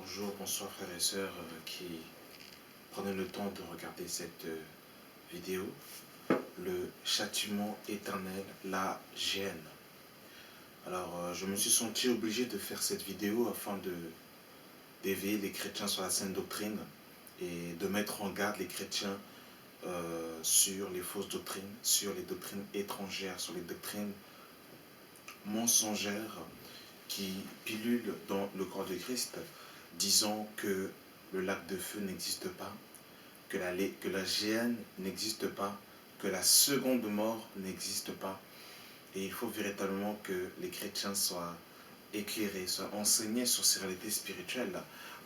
Bonjour, bonsoir frères et sœurs qui prenaient le temps de regarder cette vidéo. Le châtiment éternel, la géhenne. Alors, je me suis senti obligé de faire cette vidéo afin d'éveiller les chrétiens sur la saine doctrine et de mettre en garde les chrétiens sur les fausses doctrines, sur les doctrines étrangères, sur les doctrines mensongères qui pilulent dans le corps de Christ, disant que le lac de feu n'existe pas, que la géhenne n'existe pas, que la seconde mort n'existe pas. Et il faut véritablement que les chrétiens soient éclairés, soient enseignés sur ces réalités spirituelles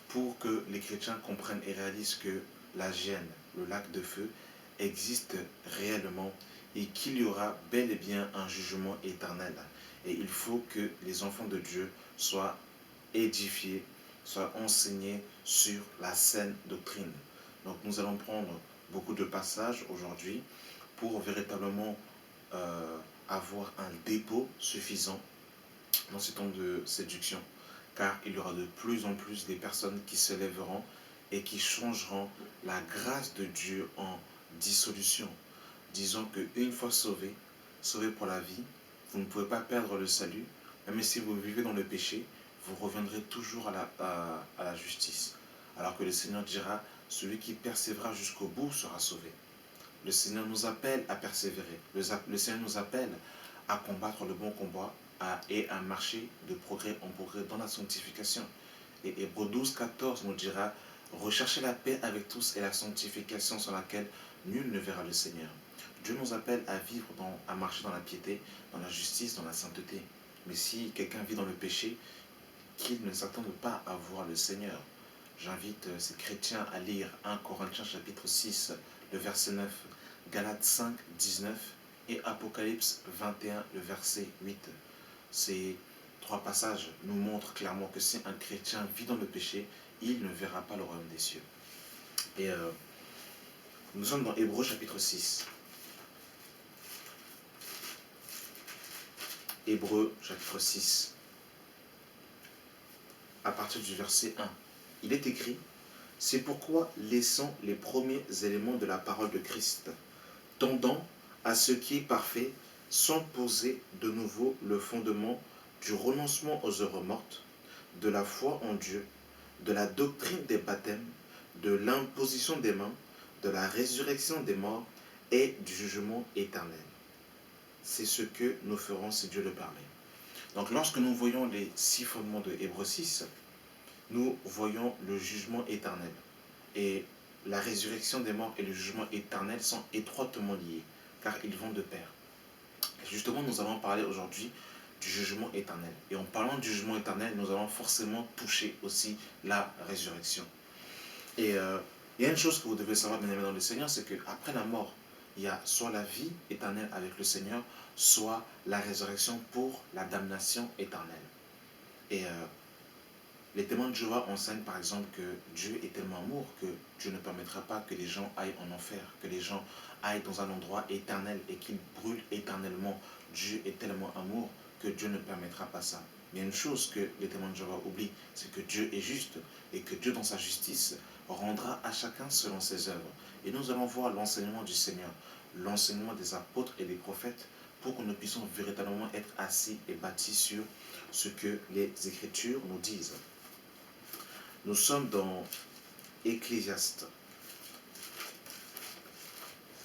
pour que les chrétiens comprennent et réalisent que la géhenne, le lac de feu, existe réellement et qu'il y aura bel et bien un jugement éternel. Et il faut que les enfants de Dieu soient édifiés, soient enseignés sur la saine doctrine. Donc nous allons prendre beaucoup de passages aujourd'hui pour véritablement avoir un dépôt suffisant dans ces temps de séduction, car il y aura de plus en plus des personnes qui se lèveront et qui changeront la grâce de Dieu en dissolution, disant qu'une fois sauvé, sauvé pour la vie, vous ne pouvez pas perdre le salut, même si vous vivez dans le péché, vous reviendrez toujours à la justice. Alors que le Seigneur dira, celui qui persévérera jusqu'au bout sera sauvé. Le Seigneur nous appelle à persévérer. Le Seigneur nous appelle à combattre le bon combat et à marcher de progrès en progrès dans la sanctification. Et Hébreux 12, 14 nous dira, recherchez la paix avec tous et la sanctification sans laquelle nul ne verra le Seigneur. Dieu nous appelle à vivre, à marcher dans la piété, dans la justice, dans la sainteté. Mais si quelqu'un vit dans le péché, qu'il ne s'attende pas à voir le Seigneur. J'invite ces chrétiens à lire 1 Corinthiens chapitre 6, le verset 9, Galates 5, 19 et Apocalypse 21, le verset 8. Ces trois passages nous montrent clairement que si un chrétien vit dans le péché, il ne verra pas le royaume des cieux. Et nous sommes dans Hébreux chapitre 6. Hébreux chapitre 6, à partir du verset 1. Il est écrit, « C'est pourquoi, laissant les premiers éléments de la parole de Christ, tendant à ce qui est parfait, sans poser de nouveau le fondement du renoncement aux œuvres mortes, de la foi en Dieu, de la doctrine des baptêmes, de l'imposition des mains, de la résurrection des morts et du jugement éternel. » C'est ce que nous ferons si Dieu le permet. Donc lorsque nous voyons les 6 fondements de Hébreux 6, nous voyons le jugement éternel. Et la résurrection des morts et le jugement éternel sont étroitement liés, car ils vont de pair. Et justement, nous allons parler aujourd'hui du jugement éternel. Et en parlant du jugement éternel, nous allons forcément toucher aussi la résurrection. Et il y a une chose que vous devez savoir, bien aimés dans le Seigneur, c'est qu'après la mort, il y a soit la vie éternelle avec le Seigneur, soit la résurrection pour la damnation éternelle. Et les témoins de Jéhovah enseignent par exemple que Dieu est tellement amour que Dieu ne permettra pas que les gens aillent en enfer, que les gens aillent dans un endroit éternel et qu'ils brûlent éternellement. Dieu est tellement amour que Dieu ne permettra pas ça. Mais il y a une chose que les témoins de Jéhovah oublient, c'est que Dieu est juste et que Dieu dans sa justice rendra à chacun selon ses œuvres. Et nous allons voir l'enseignement du Seigneur, l'enseignement des apôtres et des prophètes pour que nous puissions véritablement être assis et bâtis sur ce que les Écritures nous disent. Nous sommes dans Ecclésiaste.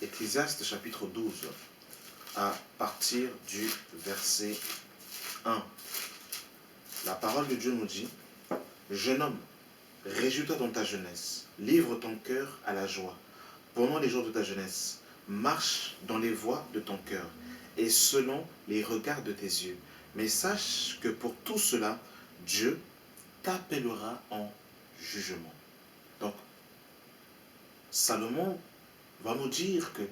Ecclésiaste chapitre 12, à partir du verset 1. La parole de Dieu nous dit, « Jeune homme, réjouis-toi dans ta jeunesse, livre ton cœur à la joie. Pendant les jours de ta jeunesse, marche dans les voies de ton cœur et selon les regards de tes yeux. Mais sache que pour tout cela, Dieu t'appellera en jugement. » Donc, Salomon va nous dire que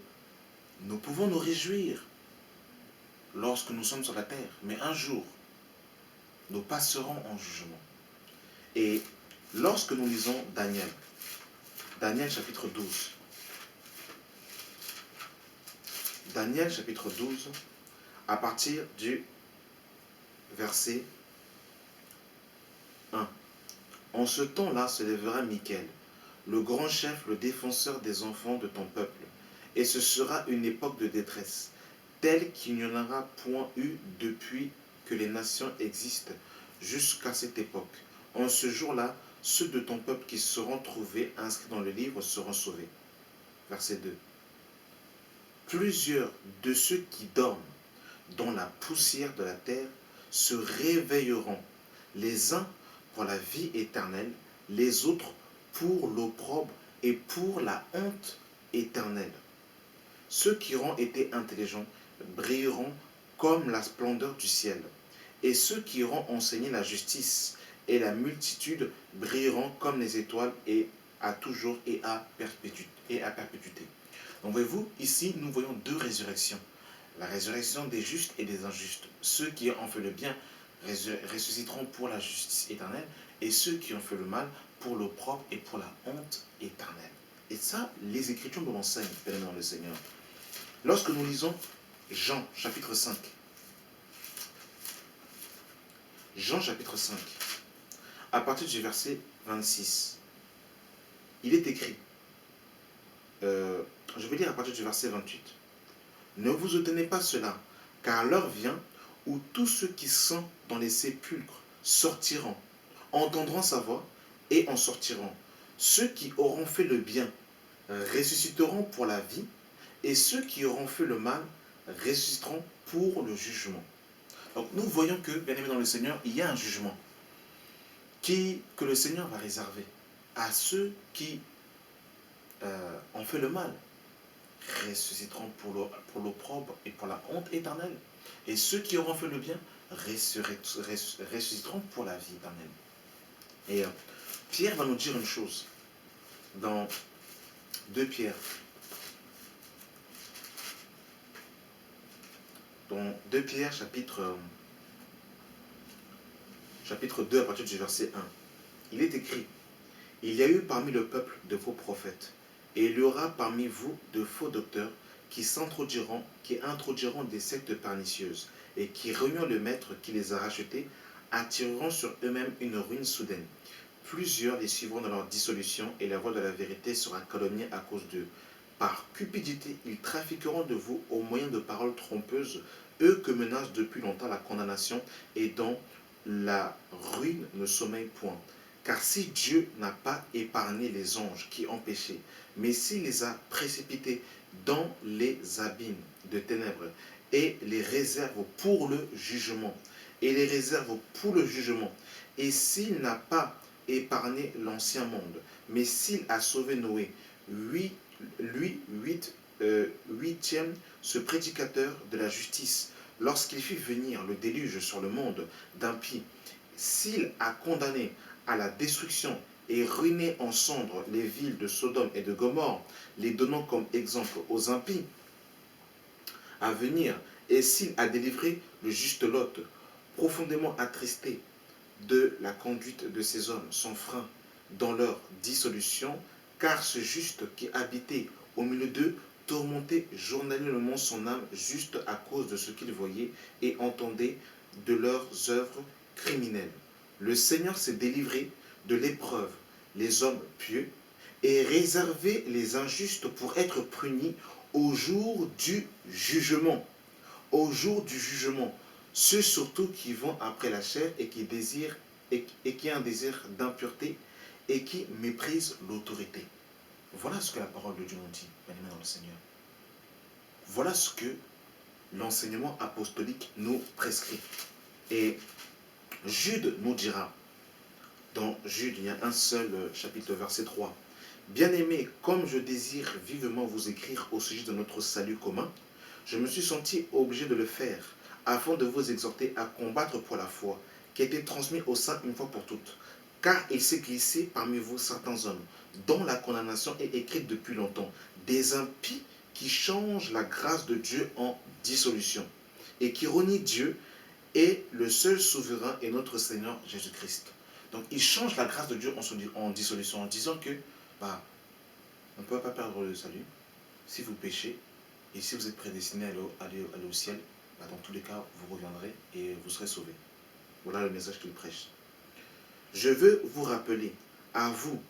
nous pouvons nous réjouir lorsque nous sommes sur la terre, mais un jour, nous passerons en jugement. Et lorsque nous lisons Daniel, Daniel chapitre 12, Daniel chapitre 12, à partir du verset 1. En ce temps-là se lèvera Michael, le grand chef, le défenseur des enfants de ton peuple. Et ce sera une époque de détresse, telle qu'il n'y en aura point eu depuis que les nations existent jusqu'à cette époque. En ce jour-là, ceux de ton peuple qui seront trouvés inscrits dans le livre seront sauvés. Verset 2. Plusieurs de ceux qui dorment dans la poussière de la terre se réveilleront, les uns pour la vie éternelle, les autres pour l'opprobre et pour la honte éternelle. Ceux qui auront été intelligents brilleront comme la splendeur du ciel, et ceux qui auront enseigné la justice et la multitude brilleront comme les étoiles et à toujours et à perpétuité. Donc voyez-vous, ici nous voyons deux résurrections. La résurrection des justes et des injustes. Ceux qui ont fait le bien ressusciteront pour la justice éternelle, et ceux qui ont fait le mal pour l'opprobre et pour la honte éternelle. Et ça, les Écritures nous l'enseignent, bien-aimés dans le Seigneur. Lorsque nous lisons Jean chapitre 5, Jean chapitre 5, à partir du verset 26, il est écrit, je vais lire à partir du verset 28. Ne vous étonnez pas cela, car l'heure vient où tous ceux qui sont dans les sépulcres sortiront, entendront sa voix et en sortiront. Ceux qui auront fait le bien ressusciteront pour la vie, et ceux qui auront fait le mal ressusciteront pour le jugement. Donc nous voyons que, bien aimé dans le Seigneur, il y a un jugement que le Seigneur va réserver à ceux qui ont fait le mal, ressusciteront pour l'opprobre et pour la honte éternelle. Et ceux qui auront fait le bien ressusciteront pour la vie éternelle. Et Pierre va nous dire une chose dans 2 Pierre. Dans 2 Pierre chapitre 2 à partir du verset 1. Il est écrit: il y a eu parmi le peuple de faux prophètes, et il y aura parmi vous de faux docteurs qui introduiront des sectes pernicieuses, et qui, réunissant le maître qui les a rachetés, attireront sur eux-mêmes une ruine soudaine. Plusieurs les suivront dans leur dissolution, et la voix de la vérité sera calomniée à cause d'eux. Par cupidité, ils trafiqueront de vous au moyen de paroles trompeuses, eux que menace depuis longtemps la condamnation, et dont la ruine ne sommeille point. Car si Dieu n'a pas épargné les anges qui ont péché, mais s'il les a précipités dans les abîmes de ténèbres, et les réserve pour le jugement, et s'il n'a pas épargné l'ancien monde, mais s'il a sauvé Noé, huitième, ce prédicateur de la justice, lorsqu'il fit venir le déluge sur le monde d'impies, s'il a condamné à la destruction et ruiné en cendres les villes de Sodome et de Gomorrhe, les donnant comme exemple aux impies à venir, et s'il a délivré le juste Lot, profondément attristé de la conduite de ces hommes sans frein dans leur dissolution, car ce juste qui habitait au milieu d'eux tourmentait journalièrement son âme juste à cause de ce qu'il voyait et entendait de leurs œuvres criminelles. Le Seigneur s'est délivré de l'épreuve les hommes pieux et réservé les injustes pour être punis au jour du jugement. Au jour du jugement, ceux surtout qui vont après la chair et qui désirent et qui ont un désir d'impureté et qui méprisent l'autorité. Voilà ce que la parole de Dieu nous dit, bien-aimés dans le Seigneur. Voilà ce que l'enseignement apostolique nous prescrit. Et Jude nous dira, dans Jude, il y a un seul chapitre, verset 3. Bien-aimés, comme je désire vivement vous écrire au sujet de notre salut commun, je me suis senti obligé de le faire, afin de vous exhorter à combattre pour la foi, qui a été transmise aux saints une fois pour toutes. Car il s'est glissé parmi vous certains hommes, dont la condamnation est écrite depuis longtemps, des impies qui changent la grâce de Dieu en dissolution, et qui renient Dieu et le seul souverain est notre Seigneur Jésus-Christ. Donc il change la grâce de Dieu en dissolution, en disant que on ne peut pas perdre le salut si vous péchez, et si vous êtes prédestiné à aller au ciel, dans tous les cas, vous reviendrez et vous serez sauvés. Voilà le message qu'il prêche. Je veux vous rappeler, à vous,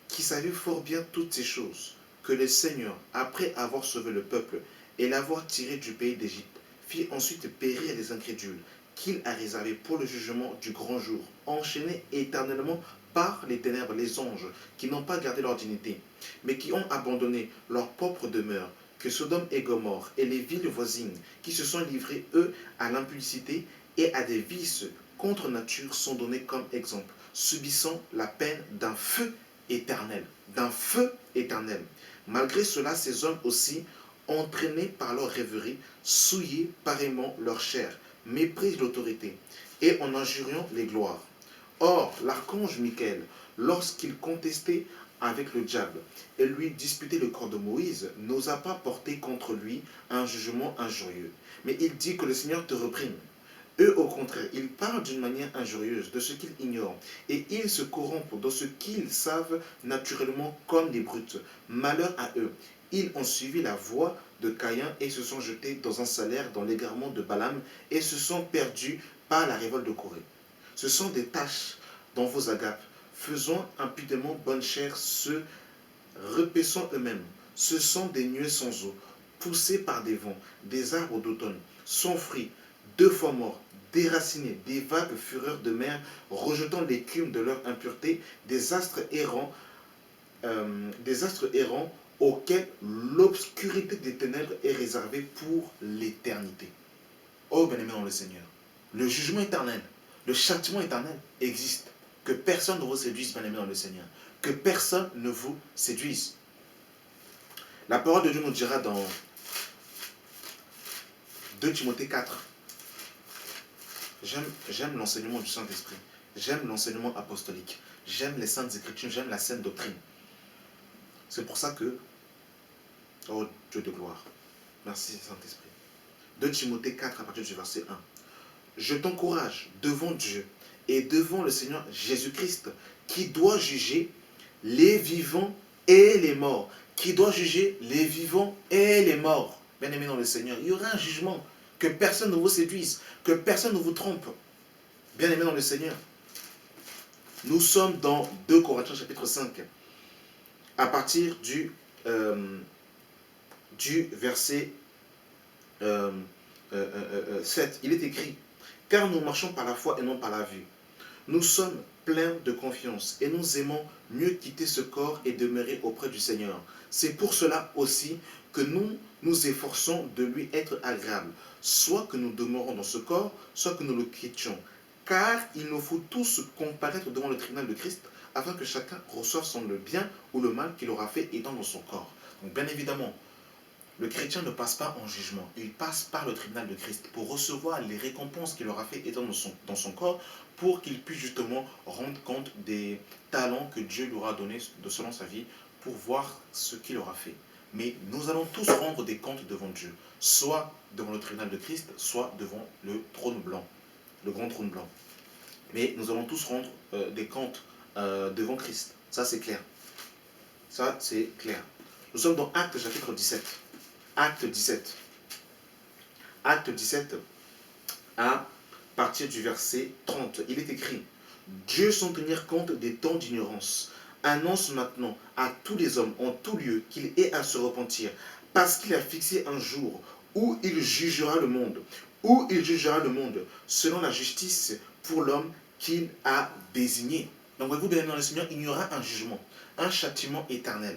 qui savez fort bien toutes ces choses, que le Seigneur, après avoir sauvé le peuple et l'avoir tiré du pays d'Égypte, fit ensuite périr les incrédules, qu'il a réservés pour le jugement du grand jour, enchaînés éternellement par les ténèbres, les anges, qui n'ont pas gardé leur dignité, mais qui ont abandonné leur propre demeure, que Sodome et Gomorrhe et les villes voisines, qui se sont livrés, eux, à l'impudicité et à des vices contre nature, sont donnés comme exemple, subissant la peine d'un feu éternel. D'un feu éternel. Malgré cela, ces hommes aussi, entraînés par leur rêverie, souillés pareillement leur chair, méprisent l'autorité, et en injuriant les gloires. Or, l'archange Michael, lorsqu'il contestait avec le diable et lui disputait le corps de Moïse, n'osa pas porter contre lui un jugement injurieux. Mais il dit que le Seigneur te reprime. Eux, au contraire, ils parlent d'une manière injurieuse de ce qu'ils ignorent, et ils se corrompent dans ce qu'ils savent naturellement comme des brutes. Malheur à eux. Ils ont suivi la voie de Caïn et se sont jetés dans un salaire dans l'égarement de Balaam et se sont perdus par la révolte de Corée. Ce sont des taches dans vos agapes, faisant impudemment bonne chère, se repaissant eux-mêmes. Ce sont des nuées sans eau, poussés par des vents, des arbres d'automne, sans fruits, deux fois morts, déracinés, des vagues fureurs de mer, rejetant l'écume de leur impureté, des astres errants auxquels l'obscurité des ténèbres est réservée pour l'éternité. Oh bien-aimé dans le Seigneur, le jugement éternel, le châtiment éternel existe. Que personne ne vous séduise, bien-aimé dans le Seigneur. Que personne ne vous séduise. La parole de Dieu nous dira dans 2 Timothée 4. J'aime l'enseignement du Saint-Esprit. J'aime l'enseignement apostolique. J'aime les saintes écritures. J'aime la sainte doctrine. C'est pour ça que, oh Dieu de gloire, merci Saint-Esprit. 2 Timothée 4 à partir du verset 1. Je t'encourage devant Dieu et devant le Seigneur Jésus-Christ, qui doit juger les vivants et les morts. Qui doit juger les vivants et les morts. Bien-aimés dans le Seigneur, il y aura un jugement. Que personne ne vous séduise, que personne ne vous trompe. Bien-aimés dans le Seigneur. Nous sommes dans 2 Corinthiens chapitre 5, à partir du verset 7. Il est écrit, car nous marchons par la foi et non par la vue. Nous sommes pleins de confiance et nous aimons mieux quitter ce corps et demeurer auprès du Seigneur. C'est pour cela aussi que nous nous efforçons de lui être agréables, soit que nous demeurons dans ce corps, soit que nous le quittions. Car il nous faut tous comparaître devant le tribunal de Christ, afin que chacun reçoive son le bien ou le mal qu'il aura fait étant dans son corps. Donc bien évidemment, le chrétien ne passe pas en jugement, il passe par le tribunal de Christ pour recevoir les récompenses qu'il aura fait étant dans son corps, pour qu'il puisse justement rendre compte des talents que Dieu lui aura donnés selon sa vie, pour voir ce qu'il aura fait. Mais nous allons tous rendre des comptes devant Dieu, soit devant le tribunal de Christ, soit devant le trône blanc, le grand trône blanc. Mais nous allons tous rendre des comptes devant Christ. Ça c'est clair. Ça c'est clair. Nous sommes dans Actes chapitre 17. Acte 17. Acte 17, à partir du verset 30. Il est écrit, Dieu sans tenir compte des temps d'ignorance, annonce maintenant à tous les hommes en tout lieu qu'il est à se repentir, parce qu'il a fixé un jour où il jugera le monde, selon la justice pour l'homme qu'il a désigné. Donc voyez-vous, bien dans le Seigneur, il y aura un jugement, un châtiment éternel.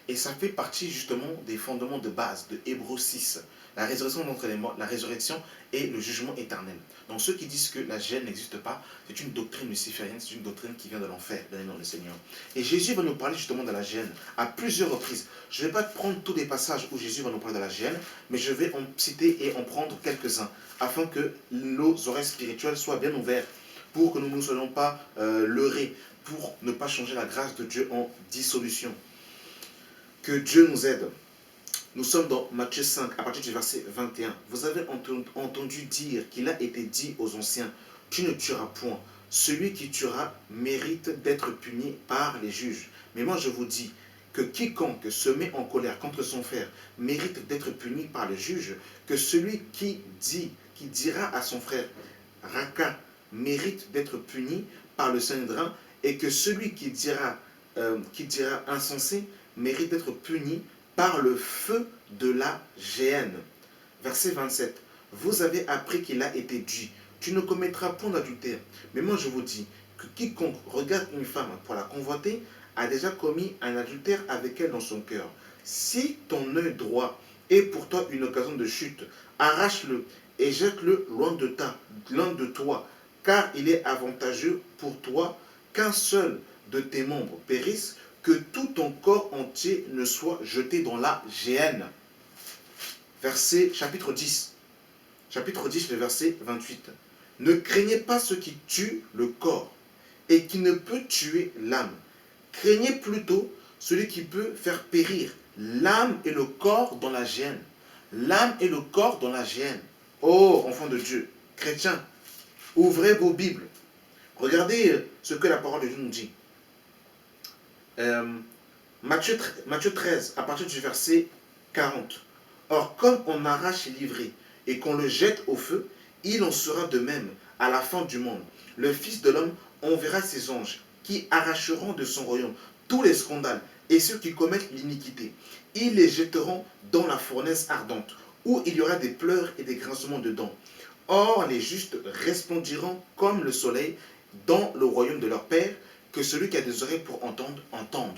Et ça fait partie justement des fondements de base de Hébreux 6. La résurrection d'entre les morts, la résurrection et le jugement éternel. Donc ceux qui disent que la gêne n'existe pas, c'est une doctrine luciférienne, c'est une doctrine qui vient de l'enfer, bien dans le Seigneur. Et Jésus va nous parler justement de la gêne à plusieurs reprises. Je ne vais pas prendre tous les passages où Jésus va nous parler de la gêne, mais je vais en citer et en prendre quelques-uns, afin que nos oreilles spirituelles soient bien ouvertes, pour que nous ne soyons pas leurrés, pour ne pas changer la grâce de Dieu en dissolution. Que Dieu nous aide. Nous sommes dans Matthieu 5, à partir du verset 21. Vous avez entendu dire qu'il a été dit aux anciens, tu ne tueras point. Celui qui tuera mérite d'être puni par les juges. Mais moi je vous dis que quiconque se met en colère contre son frère mérite d'être puni par le juge, que celui qui dira à son frère Raka mérite d'être puni par le Sanhédrin, et que celui qui dira insensé mérite d'être puni par le feu de la géhenne. Verset 27. Vous avez appris qu'il a été dit, tu ne commettras point d'adultère. Mais moi je vous dis que quiconque regarde une femme pour la convoiter a déjà commis un adultère avec elle dans son cœur. Si ton œil droit est pour toi une occasion de chute, arrache-le et jette-le loin de toi, car il est avantageux pour toi qu'un seul de tes membres périsse, que tout ton corps entier ne soit jeté dans la géhenne. Chapitre 10, le verset 28. Ne craignez pas ce qui tue le corps et qui ne peut tuer l'âme. Craignez plutôt celui qui peut faire périr l'âme et le corps dans la géhenne. L'âme et le corps dans la géhenne. Oh, enfants de Dieu, chrétiens, ouvrez vos Bibles. Regardez ce que la parole de Dieu nous dit. Matthieu 13, à partir du verset 40. Or, comme on arrache l'ivraie et qu'on le jette au feu, il en sera de même à la fin du monde. Le Fils de l'homme enverra ses anges qui arracheront de son royaume tous les scandales et ceux qui commettent l'iniquité. Ils les jetteront dans la fournaise ardente, où il y aura des pleurs et des grincements de dents. Or, les justes resplendiront comme le soleil dans le royaume de leur Père. Que celui qui a des oreilles pour entendre, entende.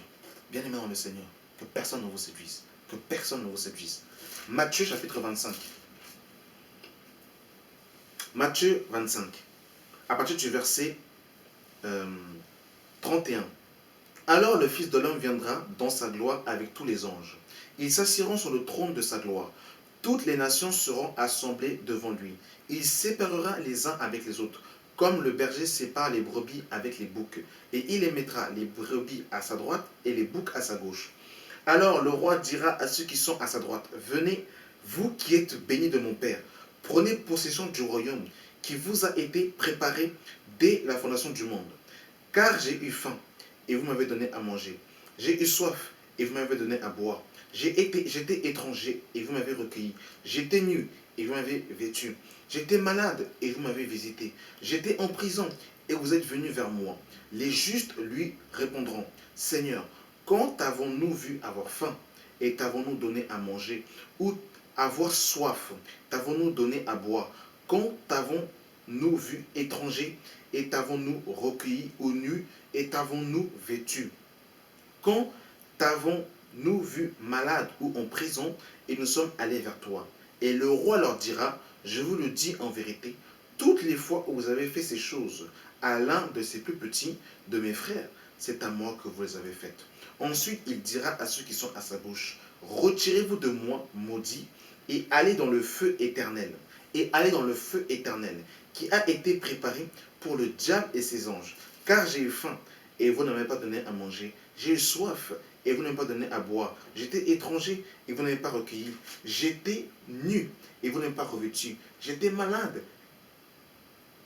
Bien aimé dans le Seigneur, que personne ne vous séduise. Que personne ne vous séduise. Matthieu chapitre 25. Matthieu 25. À partir du verset 31. Alors le Fils de l'homme viendra dans sa gloire avec tous les anges. Ils s'assieront sur le trône de sa gloire. Toutes les nations seront assemblées devant lui. Il séparera les uns avec les autres, comme le berger sépare les brebis avec les boucs. Et il les mettra, les brebis à sa droite et les boucs à sa gauche. Alors le roi dira à ceux qui sont à sa droite, venez, vous qui êtes bénis de mon Père, prenez possession du royaume qui vous a été préparé dès la fondation du monde. Car j'ai eu faim, et vous m'avez donné à manger. J'ai eu soif, et vous m'avez donné à boire. J'étais étranger, et vous m'avez recueilli. J'étais nu, et vous m'avez vêtu. J'étais malade, et vous m'avez visité. J'étais en prison, et vous êtes venus vers moi. Les justes lui répondront, Seigneur, quand avons-nous vu avoir faim, et t'avons-nous donné à manger, ou avoir soif, t'avons-nous donné à boire? Quand t'avons-nous vu étranger, et t'avons-nous recueilli, ou nu, et t'avons-nous vêtu? Quand t'avons-nous vu malade ou en prison, et nous sommes allés vers toi? Et le roi leur dira, je vous le dis en vérité, toutes les fois où vous avez fait ces choses à l'un de ces plus petits de mes frères, c'est à moi que vous les avez faites. Ensuite, il dira à ceux qui sont à sa bouche, retirez-vous de moi, maudits, et allez dans le feu éternel. Et allez dans le feu éternel, qui a été préparé pour le diable et ses anges. Car j'ai eu faim, et vous ne m'avez pas donné à manger. J'ai eu soif, et vous ne m'avez pas donné à boire. J'étais étranger, et vous n'avez pas recueilli. J'étais nu, et vous n'avez pas revêtu. J'étais malade,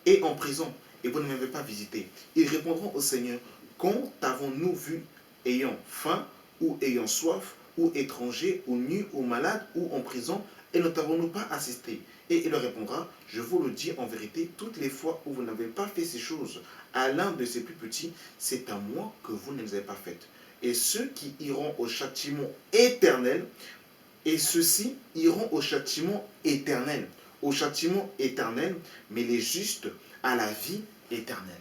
et en prison, et vous ne m'avez pas visité. Ils répondront au Seigneur, quand avons-nous vu ayant faim, ou ayant soif, ou étranger, ou nu, ou malade, ou en prison, et ne t'avons-nous pas assisté? Et il leur répondra, je vous le dis en vérité, toutes les fois où vous n'avez pas fait ces choses à l'un de ces plus petits, c'est à moi que vous ne les avez pas faites. Et ceux qui iront au châtiment éternel, et ceux-ci iront au châtiment éternel, mais les justes à la vie éternelle.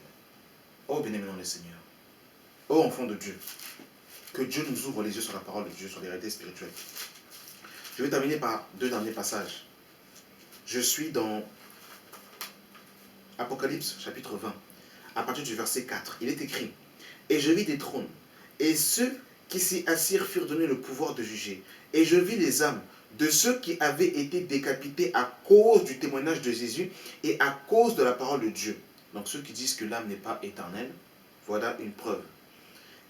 Oh, bien-aimé dans le Seigneur. Oh, enfant de Dieu. Que Dieu nous ouvre les yeux sur la parole de Dieu, sur les réalités spirituelles. Je vais terminer par deux derniers passages. Je suis dans Apocalypse chapitre 20, à partir du verset 4. Il est écrit, « Et je vis des trônes, et ceux qui s'y assirent furent donnés le pouvoir de juger. Et je vis les âmes de ceux qui avaient été décapités à cause du témoignage de Jésus et à cause de la parole de Dieu. » Donc ceux qui disent que l'âme n'est pas éternelle, voilà une preuve.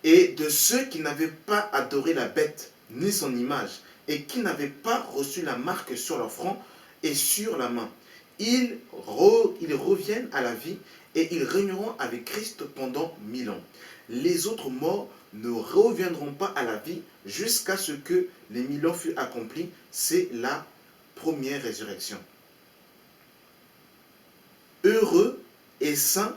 Et de ceux qui n'avaient pas adoré la bête ni son image, et qui n'avaient pas reçu la marque sur leur front et sur la main. Ils reviennent à la vie et ils régneront avec Christ pendant 1000 ans. Les autres morts ne reviendront pas à la vie jusqu'à ce que les 1000 ans fût accomplis. C'est la première résurrection. Heureux et saints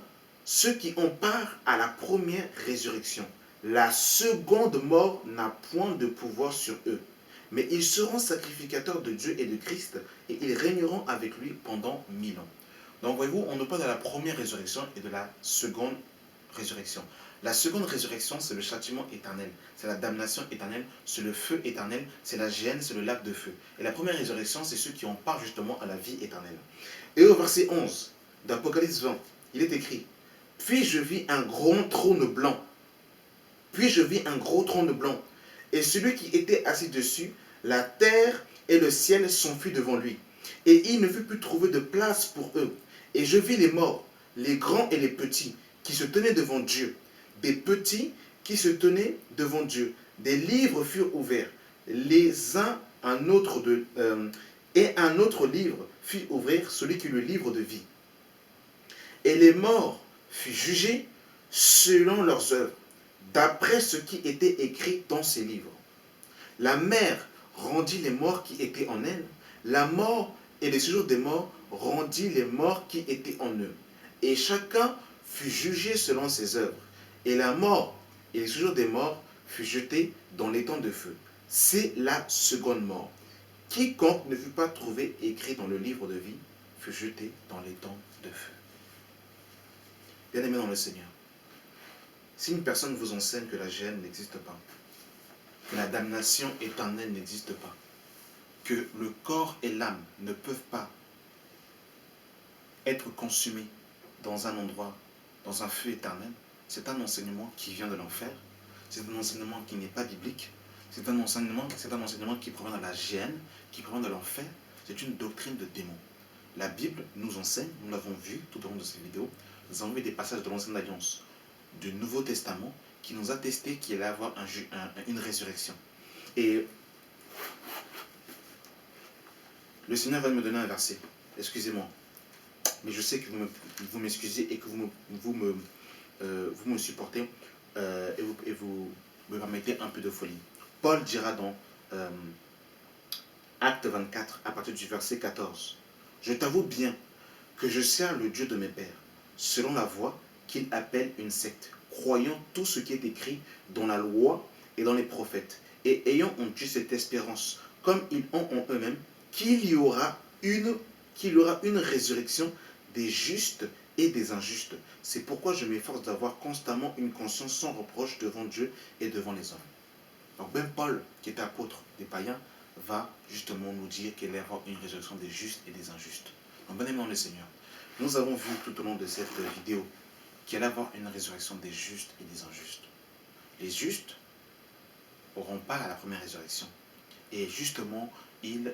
ceux qui ont part à la première résurrection. La seconde mort n'a point de pouvoir sur eux, mais ils seront sacrificateurs de Dieu et de Christ, et ils régneront avec lui pendant 1000 ans. Donc voyez-vous, on nous parle de la première résurrection et de la seconde résurrection. La seconde résurrection, c'est le châtiment éternel, c'est la damnation éternelle, c'est le feu éternel, c'est la géhenne, c'est le lac de feu. Et la première résurrection, c'est ceux qui ont part justement à la vie éternelle. Et au verset 11 d'Apocalypse 20, il est écrit: puis je vis un grand trône blanc. Puis je vis un gros trône blanc. Et celui qui était assis dessus, la terre et le ciel s'enfuient devant lui. Et il ne fut plus trouvé de place pour eux. Et je vis les morts, les grands et les petits, qui se tenaient devant Dieu. Des petits qui se tenaient devant Dieu. Des livres furent ouverts. Les uns un autre et un autre livre fit ouvrir, celui qui est le livre de vie. Et les morts furent jugés selon leurs œuvres, d'après ce qui était écrit dans ces livres. La mer rendit les morts qui étaient en elle. La mort et le séjour des morts rendit les morts qui étaient en eux. Et chacun fut jugé selon ses œuvres. Et la mort et le séjour des morts fut jeté dans l'étang de feu. C'est la seconde mort. Quiconque ne fut pas trouvé écrit dans le livre de vie fut jeté dans l'étang de feu. Bien-aimés dans le Seigneur, si une personne vous enseigne que la géhenne n'existe pas, que la damnation éternelle n'existe pas, que le corps et l'âme ne peuvent pas être consumés dans un endroit, dans un feu éternel, c'est un enseignement qui vient de l'enfer, c'est un enseignement qui n'est pas biblique, c'est un enseignement qui provient de la géhenne, qui provient de l'enfer, c'est une doctrine de démon. La Bible nous enseigne, nous l'avons vu tout au long de cette vidéo, nous avons vu des passages de l'Ancienne Alliance, du Nouveau Testament, qui nous attestait qu'il allait avoir une résurrection. Et le Seigneur va me donner un verset. Excusez-moi. Mais je sais que vous m'excusez et que vous me supportez et vous me permettez un peu de folie. Paul dira dans Acte 24, à partir du verset 14, « Je t'avoue bien que je sers le Dieu de mes pères, selon la voie qu'il appelle une secte, croyant tout ce qui est écrit dans la loi et dans les prophètes, et ayant en Dieu cette espérance, comme ils ont en eux-mêmes, qu'il y aura une résurrection des justes et des injustes. C'est pourquoi je m'efforce d'avoir constamment une conscience sans reproche devant Dieu et devant les hommes. » Donc même Paul, qui est apôtre des païens, va justement nous dire qu'il va y avoir une résurrection des justes et des injustes. Donc bien aimé dans le Seigneur, nous avons vu tout au long de cette vidéo qu'il allait y avoir une résurrection des justes et des injustes. Les justes auront part à la première résurrection. Et justement, ils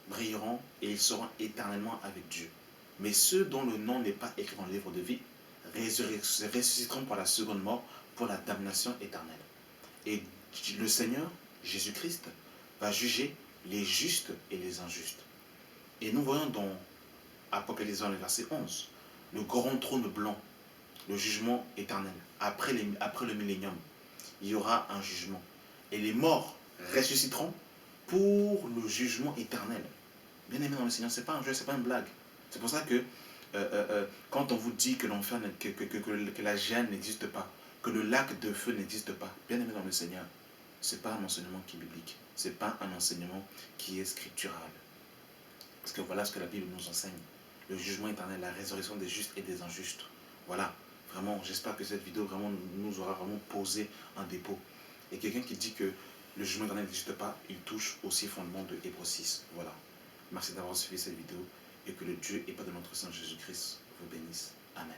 brilleront et ils seront éternellement avec Dieu. Mais ceux dont le nom n'est pas écrit dans le livre de vie ressusciteront pour la seconde mort, pour la damnation éternelle. Et le Seigneur, Jésus-Christ, va juger les justes et les injustes. Et nous voyons dans Apocalypse 20, le verset 11, le grand trône blanc, le jugement éternel. Après le millénium, il y aura un jugement. Et les morts ressusciteront pour le jugement éternel. Bien aimé dans le Seigneur, ce n'est pas un jeu, ce n'est pas une blague. C'est pour ça que quand on vous dit que l'enfer, que la géhenne n'existe pas, que le lac de feu n'existe pas, bien aimé dans le Seigneur, ce n'est pas un enseignement qui est biblique. Ce n'est pas un enseignement qui est scriptural. Parce que voilà ce que la Bible nous enseigne. Le jugement éternel, la résurrection des justes et des injustes. Voilà. Vraiment, j'espère que cette vidéo vraiment nous aura vraiment posé un dépôt. Et quelqu'un qui dit que le jugement éternel n'existe pas, il touche aussi le fondement de Hébreux 6. Voilà. Merci d'avoir suivi cette vidéo et que le Dieu et Père de notre Seigneur Jésus-Christ vous bénisse. Amen.